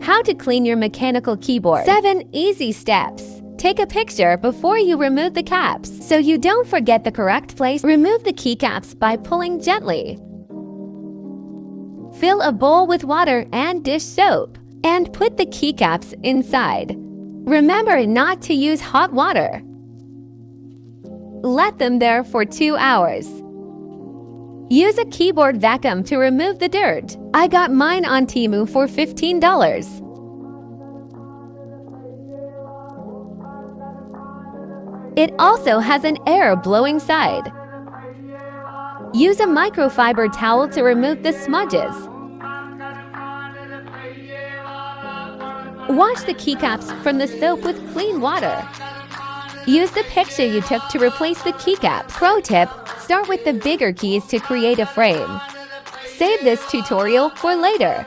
How to clean your mechanical keyboard. 7 easy steps. Take a picture before you remove the caps, so you don't forget the correct place. Remove the keycaps by pulling gently. Fill a bowl with water and dish soap, and put the keycaps inside. Remember not to use hot water. Let them there for 2 hours. Use a keyboard vacuum to remove the dirt. I got mine on Temu for $15. It also has an air-blowing side. Use a microfiber towel to remove the smudges. Wash the keycaps from the soap with clean water. Use the picture you took to replace the keycaps. Pro tip: start with the bigger keys to create a frame. Save this tutorial for later.